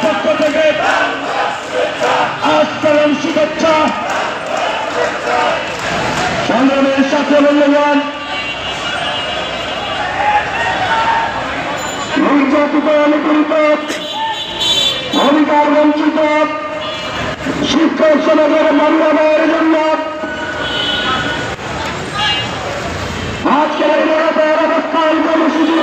পক্ষ থেকে আসসালাম শুভেচ্ছা সংগ্রামের সাথে মূল্যবান নির্যাতিত অনুকূলিত অধিকার বঞ্চিত শিক্ষক সমাজের মানবাবের জন্য আজকের এই নিরাপদ অবস্থান কর্মসূচি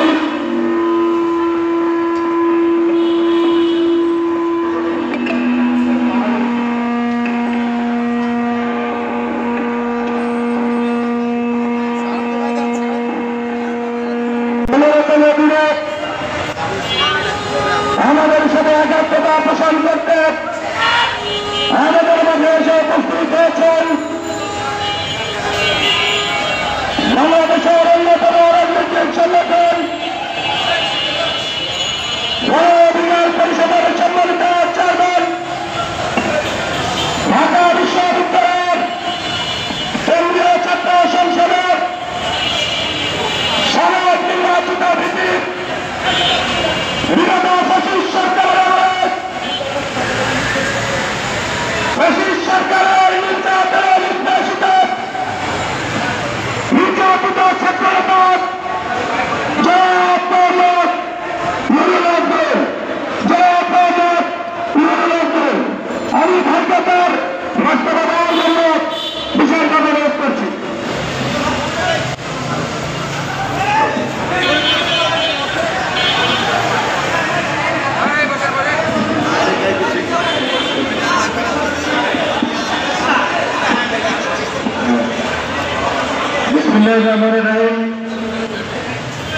আমাদের সাথে একাত্মতা পোষণ করতে আমাদের মাঝে এসে উপস্থিত হয়েছেন বাংলাদেশের অন্যতম রাজনৈতিক সংগঠন গণ পরিষদের সম্মানিত চেয়ারম্যান ঢাকা বিশ্ববিদ্যালয়ের কেন্দ্রীয় ছাত্র সংসদের সাবেক নির্বাচিত ভিত্তিক বিগত ফ্যাসিস্ট সরকারের নির্যাতনে নির্দেশিত নির্যাতিত ছাত্রনেতা আমি ভাগ্যতার বাস্তব দেওয়ার জন্য বিশেষভাবে অনুরোধ করছি।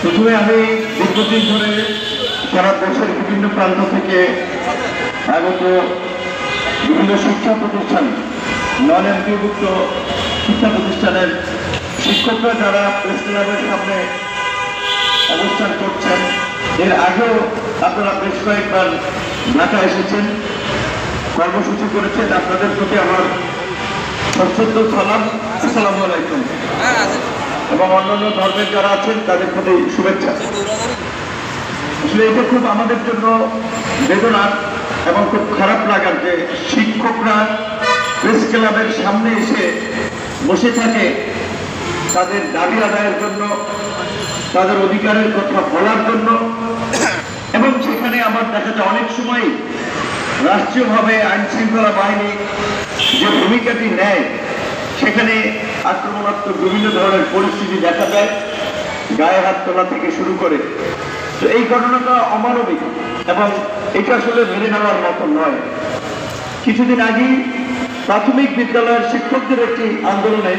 প্রথমে আমি দীর্ঘদিন ধরে সারা দেশের বিভিন্ন প্রান্ত থেকে আগত বিভিন্ন শিক্ষা প্রতিষ্ঠান নন এমপিভুক্ত শিক্ষা প্রতিষ্ঠানের শিক্ষকরা যারা প্রেস ক্লাবের সামনে অবস্থান করছেন, এর আগেও আপনারা বেশ কয়েকবার ঢাকা এসেছেন, কর্মসূচি করেছেন। আপনাদের প্রতি আমার সশ্রদ্ধ সালাম, আসসালামু আলাইকুম। এবং অন্যান্য ধর্মের যারা আছেন তাদের প্রতি শুভেচ্ছা। আসলে এটা খুব আমাদের জন্য বেদনার এবং খুব খারাপ লাগার যে শিক্ষকরা প্রেস ক্লাবের সামনে এসে বসে থাকে তাদের দাবি আদায়ের জন্য, তাদের অধিকারের কথা বলার জন্য, এবং সেখানে আমার দেখা যায় অনেক সময় রাষ্ট্রীয়ভাবে আইন শৃঙ্খলা বাহিনী যে ভূমিকাটি নেয় সেখানে আক্রমণাত্মক বিভিন্ন ধরনের পরিস্থিতি দেখা যায়, গায়ে হাত তোলা থেকে শুরু করে। তো এই ঘটনাটা অমানবিক এবং এটা আসলে মেনে নেওয়ার মতো নয়। কিছুদিন আগেই প্রাথমিক বিদ্যালয়ের শিক্ষকদের একটি আন্দোলনে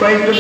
কয়েকজন